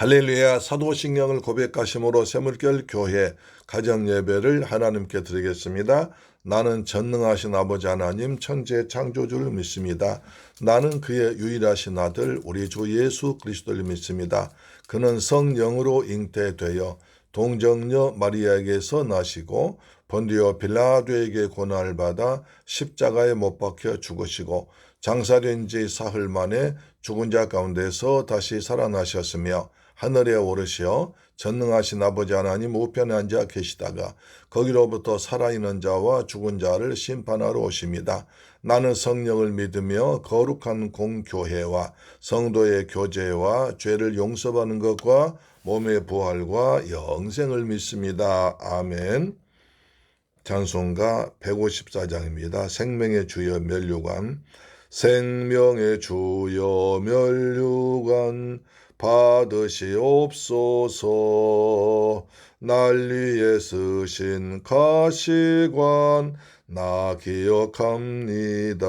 할렐루야. 사도신경을 고백하심으로 새물결 교회 가정예배를 하나님께 드리겠습니다. 나는 전능하신 아버지 하나님 천지의 창조주를 믿습니다. 나는 그의 유일하신 아들 우리 주 예수 그리스도를 믿습니다. 그는 성령으로 잉태되어 동정녀 마리아에게서 나시고 본디오 빌라도에게 고난을 받아 십자가에 못 박혀 죽으시고 장사된 지 사흘 만에 죽은 자 가운데서 다시 살아나셨으며 하늘에 오르시어 전능하신 아버지 하나님 우편에 앉아 계시다가 거기로부터 살아있는 자와 죽은 자를 심판하러 오십니다. 나는 성령을 믿으며 거룩한 공교회와 성도의 교제와 죄를 용서받는 것과 몸의 부활과 영생을 믿습니다. 아멘. 찬송가 154장입니다. 생명의 주여 면류관. 생명의 주여 면류관 받으시옵소서. 날 위에 쓰신 가시관 나 기억합니다.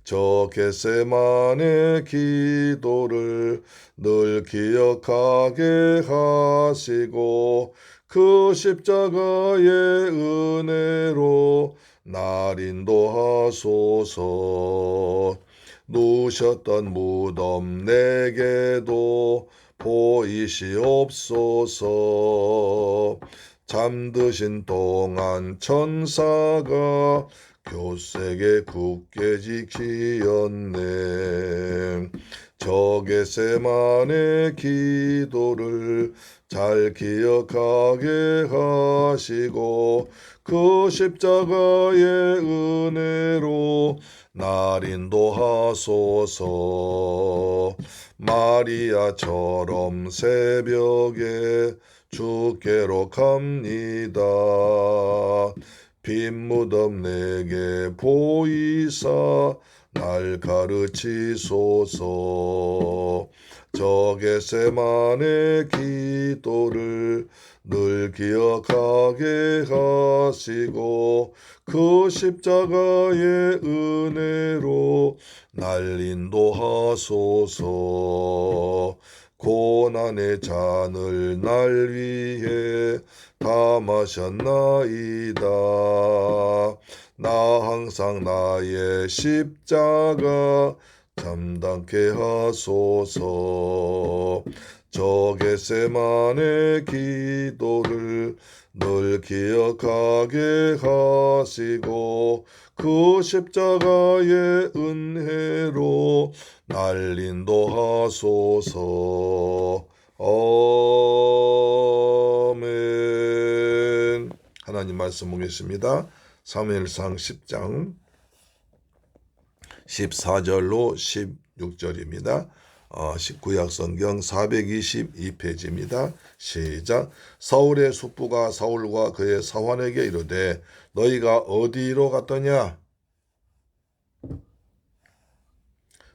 저 겟세마네 기도를 늘 기억하게 하시고 그 십자가의 은혜로 날 인도하소서. 누셨던 무덤 내게도 보이시옵소서. 잠드신 동안 천사가 교색에 굳게 지키었네. 저 겟세마네 기도를 잘 기억하게 하시고 그 십자가의 은혜로 날 인도하소서. 마리아처럼 새벽에 주께로 갑니다. 빈 무덤 내게 보이사 날 가르치소서. 저 겟세마네 기도를 늘 기억하게 하시고 그 십자가의 은혜로 날 인도하소서. 고난의 잔을 날 위해 다 마셨나이다. 나 항상 나의 십자가 참담케 하소서. 저 겟세마네 기도를 늘 기억하게 하시고 그 십자가의 은혜로 날 인도하소서. 아멘. 하나님 말씀 보겠습니다. 사무엘상 10장 14절로 16절입니다. 구약 성경 422페이지입니다. 시작. 사울의 숙부가 사울과 그의 사환에게 이르되 너희가 어디로 갔더냐?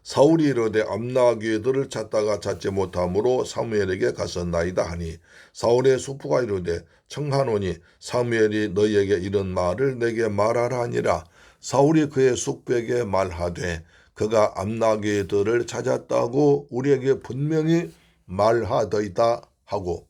사울이 이르되 암나귀들을 찾다가 찾지 못함으로 사무엘에게 갔었나이다 하니 사울의 숙부가 이르되 청하노니 사무엘이 너희에게 이런 말을 내게 말하라 하니라. 사울이 그의 숙부에게 말하되 그가 암나귀들을 찾았다고 우리에게 분명히 말하더이다 하고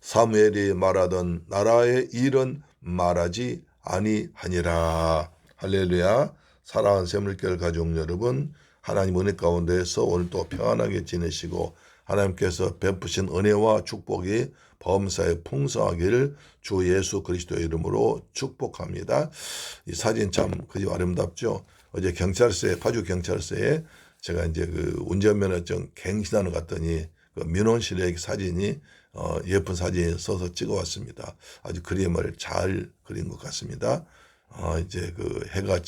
사무엘이 말하던 나라의 일은 말하지 아니하니라. 할렐루야. 사랑하는 새물결 가족 여러분, 하나님 은혜 가운데에서 오늘도 평안하게 지내시고 하나님께서 베푸신 은혜와 축복이 범사에 풍성하기를 주 예수 그리스도의 이름으로 축복합니다. 이 사진 참 그저 아름답죠. 어제 경찰서에, 파주 경찰서에 제가 이제 그 운전면허증 갱신하러 갔더니 그 민원실의 사진이 예쁜 사진이 써서 찍어왔습니다. 아주 그림을 잘 그린 것 같습니다. 이제 그 해가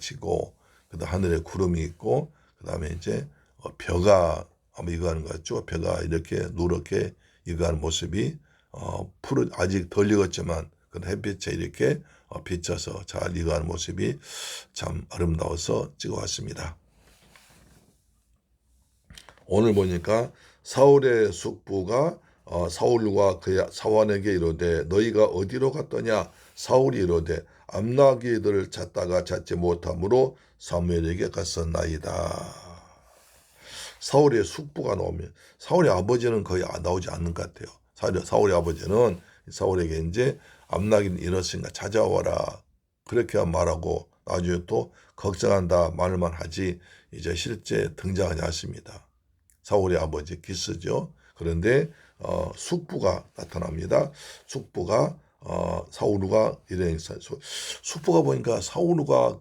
지고 그다음 하늘에 구름이 있고 그다음에 이제 벼가 아마 익어가는 것 같죠. 벼가 이렇게 누렇게 익어가는 모습이 아직 덜 익었지만 그 햇빛에 이렇게 비쳐서 잘 익어가는 모습이 참 아름다워서 찍어왔습니다. 오늘 보니까 사울의 숙부가 사울과 그의 사환에게 이르되 너희가 어디로 갔더냐? 사울이 이르되 암나귀들을 찾다가 찾지 못함으로 사무엘에게 갔었나이다. 사울의 숙부가 나오면 사울의 아버지는 거의 나오지 않는 것 같아요. 사울의 아버지는 사울에게 이제 암낙이 이렇으니까 찾아와라 그렇게 말하고 나중에 또 걱정한다 말만 하지 이제 실제 등장하지 않습니다. 사울의 아버지 기스죠. 그런데 숙부가 나타납니다. 숙부가 사울과 이래 숙부가 보니까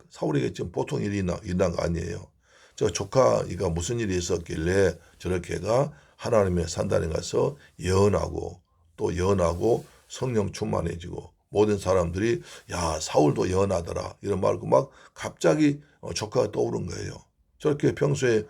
사울에게 지금 보통 일이 일어난 거 아니에요. 저 조카가 무슨 일이 있었길래 저렇게가 하나님의 산단에 가서 예언하고 또 예언하고 성령 충만해지고 모든 사람들이 야 사울도 예언하더라 이런 말고 막 갑자기 조카가 떠오른 거예요. 저렇게 평소에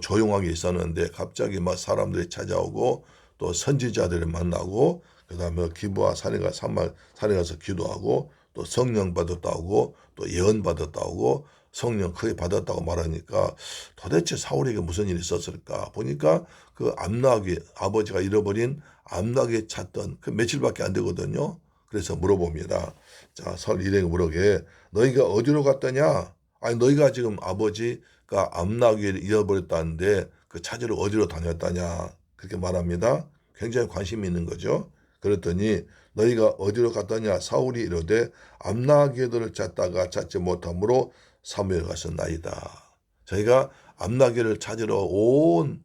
조용하게 있었는데 갑자기 막 사람들이 찾아오고 또 선지자들을 만나고 그다음에 기부와 산에 가서 기도하고 또 성령 받았다고 또 예언 받았다고 성령 크게 받았다고 말하니까 도대체 사울에게 무슨 일이 있었을까 보니까 그 암낙이 아버지가 잃어버린 암낙에 찾던 그 며칠밖에 안 되거든요. 그래서 물어봅니다. 자, 사울 일행이 물어게 너희가 어디로 갔더냐? 아니 너희가 지금 아버지가 암낙을 잃어버렸다는데 그 찾으러 어디로 다녔다냐? 그렇게 말합니다. 굉장히 관심이 있는 거죠. 그랬더니 너희가 어디로 갔더냐? 사울이 이르되 암낙이들을 찾다가 찾지 못함으로 사무엘 갔었나이다. 저희가 암낙이를 찾으러 온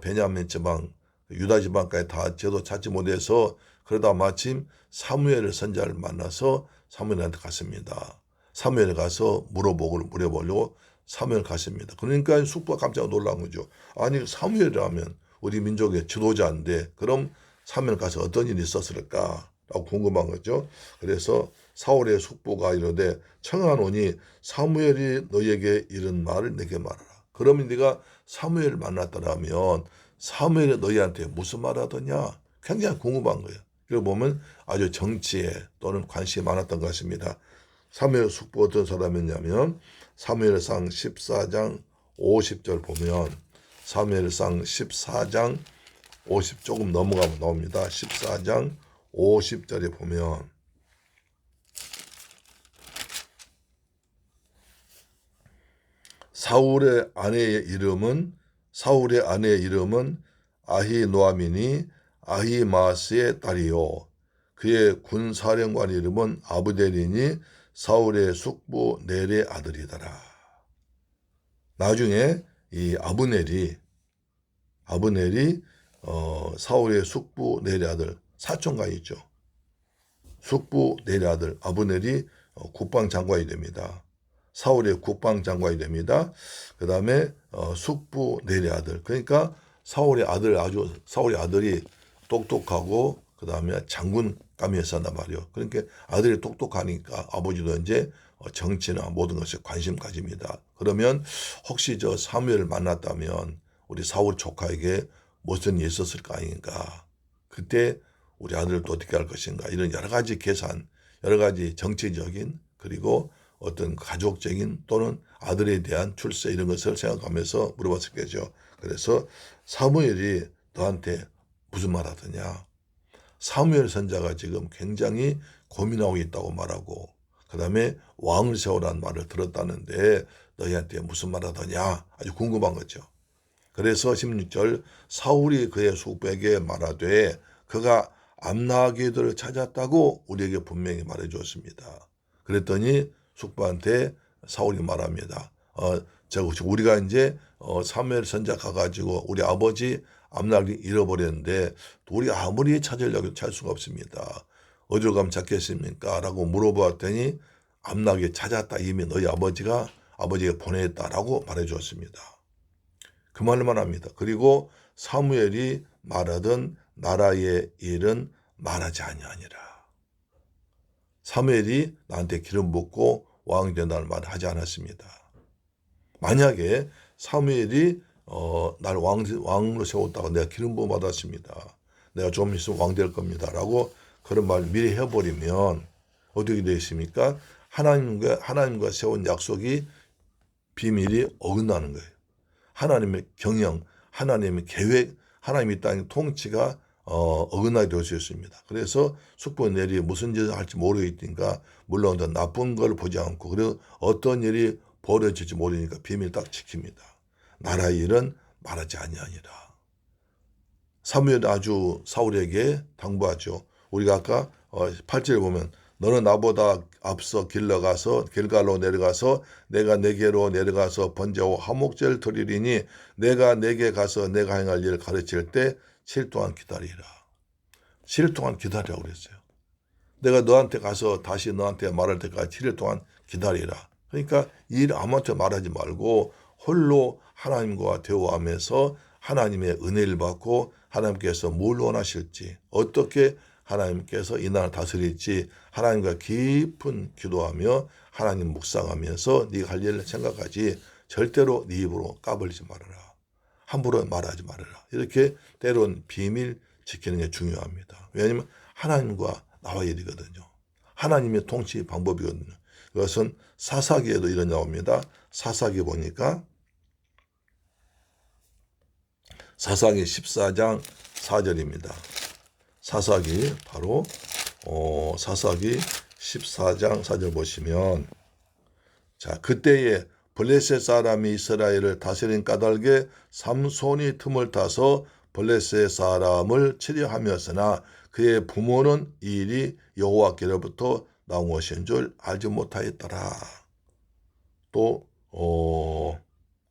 베냐민 지방, 유다 지방까지 다 저도 찾지 못해서 그러다 마침 사무엘 선지자를 만나서 사무엘한테 갔습니다. 사무엘에 가서 물어보려고 사무엘 갔습니다. 그러니까 숙부가 깜짝 놀란 거죠. 아니 사무엘이라면 우리 민족의 지도자인데 그럼 사무엘 가서 어떤 일이 있었을까라고 궁금한 거죠. 그래서 사울의 숙부가 이르되 청하노니 사무엘이 너에게 이런 말을 내게 말하라. 그러면 네가 사무엘을 만났더라면 사무엘이 너희한테 무슨 말 하더냐? 굉장히 궁금한 거예요. 그리고 보면 아주 정치에 또는 관심이 많았던 것 같습니다. 사무엘 숙부 어떤 사람이냐면 사무엘상 14장 50절 보면 사무엘상 14장 50 조금 넘어가면 나옵니다. 14장 50절에 보면 사울의 아내의 이름은 아히노아미니 아히마스의 딸이요 그의 군사령관 이름은 아브델이니 사울의 숙부 넬의 아들이더라. 나중에 이 아브넬이 사울의 숙부 넬의 아들 사촌가 있죠. 숙부 넬의 아들 아브넬이 국방장관이 됩니다. 사울의 국방장관이 됩니다. 그 다음에 숙부 넬의 아들 그러니까 사울의 아들이 똑똑하고 그 다음에 장군감이었단 말이요. 그러니까 아들이 똑똑하니까 아버지도 이제 정치나 모든 것에 관심 가집니다. 그러면 혹시 저 사무엘을 만났다면 우리 사울 조카에게 무슨 일이 있었을 거 아닌가. 그때 우리 아들을 또 어떻게 할 것인가. 이런 여러 가지 계산, 여러 가지 정치적인 그리고 어떤 가족적인 또는 아들에 대한 출세 이런 것을 생각하면서 물어봤을 거죠. 그래서 사무엘이 너한테 무슨 말 하더냐. 사무엘 선자가 지금 굉장히 고민하고 있다고 말하고 그 다음에 왕을 세우라는 말을 들었다는데 너희한테 무슨 말 하더냐. 아주 궁금한 거죠. 그래서 16절 사울이 그의 숙부에게 말하되 그가 암나기들을 찾았다고 우리에게 분명히 말해 주었습니다. 그랬더니 숙부한테 사울이 말합니다. 우리가 이제 사무엘 선자 가가지고 우리 아버지 암낙이 잃어버렸는데 우리 아무리 찾으려고 찾을 수가 없습니다. 어디로 가면 찾겠습니까? 라고 물어보았더니 암낙이 찾았다. 이미 너희 아버지가 보냈다라고 말해 주었습니다. 그 말만 합니다. 그리고 사무엘이 말하던 나라의 일은 말하지 아니하니라. 사무엘이 나한테 기름 붓고 왕이 된다는 말을 하지 않았습니다. 만약에 사무엘이 날 왕으로 세웠다가 내가 기름 부음 받았습니다. 내가 좀 있으면 왕 될 겁니다. 라고 그런 말 미리 해버리면 어떻게 되어 있습니까? 하나님과 세운 약속이 비밀이 어긋나는 거예요. 하나님의 경영, 하나님의 계획, 하나님의 땅의 통치가 어긋나게 될 수 있습니다. 그래서 숙부 넬이 무슨 짓을 할지 모르겠으니까 물론 더 나쁜 걸 보지 않고 그리고 어떤 일이 벌어질지 모르니까 비밀 딱 지킵니다. 나라의 일은 말하지 아니하니라. 사무엘은 아주 사울에게 당부하죠. 우리가 아까 8절에 보면 너는 나보다 앞서 길갈로 내려가서 내가 내게로 내려가서 번제와 화목제를 드리리니 내가 내게 가서 내가 행할 일을 가르칠 때 7일 동안 기다리라. 7일 동안 기다리라고 그랬어요. 내가 너한테 가서 다시 너한테 말할 때까지 7일 동안 기다리라. 그러니까 이 일 아무한테 말하지 말고 홀로 하나님과 대화하면서 하나님의 은혜를 받고 하나님께서 뭘 원하실지, 어떻게 하나님께서 이 나라를 다스릴지 하나님과 깊은 기도하며 하나님 묵상하면서 네가 할 일을 생각하지 절대로 네 입으로 까불지 말아라. 함부로 말하지 말아라. 이렇게 때론 비밀 지키는 게 중요합니다. 왜냐하면 하나님과 나와의 일이거든요. 하나님의 통치 방법이거든요. 이것은 사사기에도 이런 나옵니다. 사사기 보니까 사사기 14장 4절입니다. 사사기 바로 사사기 14장 4절 보시면 자 그때에 블레셋 사람이 이스라엘을 다스린 까닭에 삼손이 틈을 타서 블레셋 사람을 치려하였으나 그의 부모는 이 일이 여호와께로부터 나온 것인 줄 알지 못하였더라. 또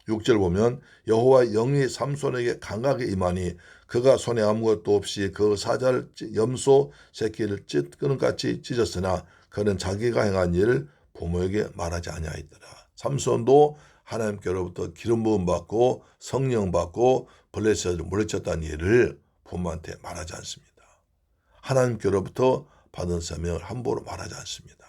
6절 보면 여호와의 영이 삼손에게 강하게 임하니 그가 손에 아무것도 없이 그 사자를 염소 새끼를 찢는 같이 찢었으나 그는 자기가 행한 일을 부모에게 말하지 아니하였더라. 삼손도 하나님께로부터 기름 부음 받고 성령 받고 블레셋을 물리쳤다는 일을 부모한테 말하지 않습니다. 하나님께로부터 받은 사명을 함부로 말하지 않습니다.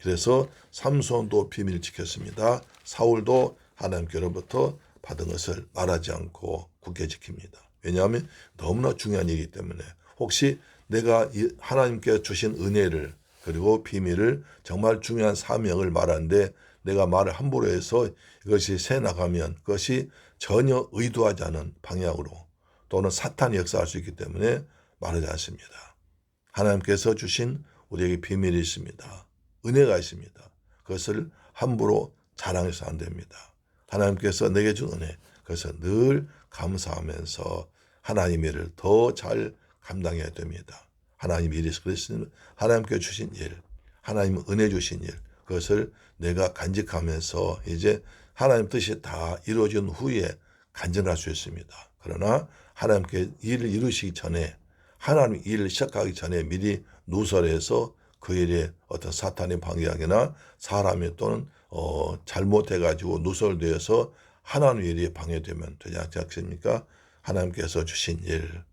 그래서 삼손도 비밀을 지켰습니다. 사울도 하나님께로부터 받은 것을 말하지 않고 굳게 지킵니다. 왜냐하면 너무나 중요한 일이기 때문에 혹시 내가 하나님께 주신 은혜를 그리고 비밀을 정말 중요한 사명을 말하는데 내가 말을 함부로 해서 이것이 새나가면 그것이 전혀 의도하지 않은 방향으로 또는 사탄이 역사할 수 있기 때문에 말하지 않습니다. 하나님께서 주신 우리에게 비밀이 있습니다. 은혜가 있습니다. 그것을 함부로 자랑해서 안 됩니다. 하나님께서 내게 준 은혜, 그것을 늘 감사하면서 하나님의 일을 더 잘 감당해야 됩니다. 하나님 일이 그랬으니 하나님께 주신 일, 하나님 은혜 주신 일, 그것을 내가 간직하면서 이제 하나님 뜻이 다 이루어진 후에 간증할 수 있습니다. 그러나 하나님께 일을 이루시기 전에 하나님 일을 시작하기 전에 미리 누설해서 그 일에 어떤 사탄의 방해하거나 사람이 또는 잘못해가지고 누설되어서 하나님 일이 방해되면 되지 않습니까? 하나님께서 주신 일,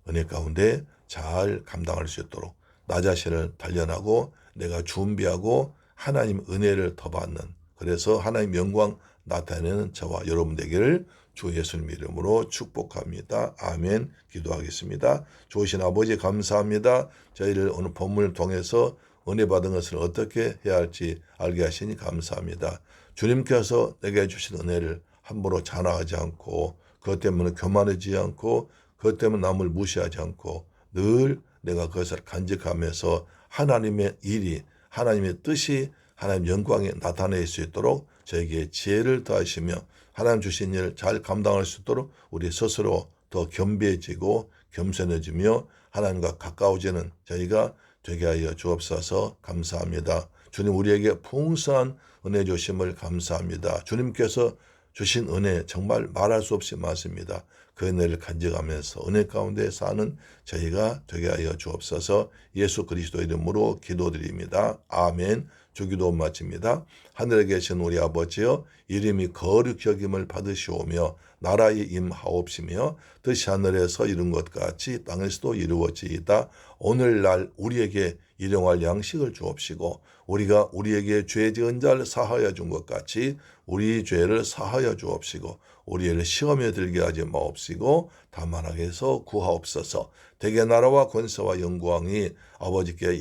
은혜 가운데 잘 감당할 수 있도록 나 자신을 단련하고 내가 준비하고 하나님 은혜를 더 받는 그래서 하나님 영광 나타내는 저와 여러분 되기를 주 예수님 이름으로 축복합니다. 아멘. 기도하겠습니다. 좋으신 아버지 감사합니다. 저희를 오늘 본문을 통해서 은혜 받은 것을 어떻게 해야 할지 알게 하시니 감사합니다. 주님께서 내게 주신 은혜를 함부로 자랑하지 않고 그것 때문에 교만하지 않고 그것 때문에 남을 무시하지 않고 늘 내가 그것을 간직하면서 하나님의 일이 하나님의 뜻이 하나님 영광에 나타낼 수 있도록 저에게 지혜를 더하시며 하나님 주신 일 잘 감당할 수 있도록 우리 스스로 더 겸비해지고 겸손해지며 하나님과 가까워지는 저희가 되게 하여 주옵소서. 감사합니다. 주님 우리에게 풍성한 은혜 주심을 감사합니다. 주님께서 주신 은혜 정말 말할 수 없이 많습니다. 그 은혜를 간직하면서 은혜 가운데 사는 저희가 되게 하여 주옵소서. 예수 그리스도 이름으로 기도드립니다. 아멘. 주기도 마칩니다. 하늘에 계신 우리 아버지여 이름이 거룩히 여김을 받으시오며 나라의 임하옵시며 뜻이 하늘에서 이룬 것 같이 땅에서도 이루어지이다. 오늘날 우리에게 일용할 양식을 주옵시고 우리가 우리에게 죄 지은 자를 사하여 준 것 같이 우리 죄를 사하여 주옵시고 우리를 시험에 들게 하지 마옵시고 다만하게 해서 구하옵소서. 대개 나라와 권세와 영광이 아버지께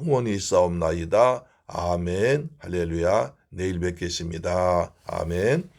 영원히 있사옵나이다. 아멘. 할렐루야. 내일 뵙겠습니다. 아멘.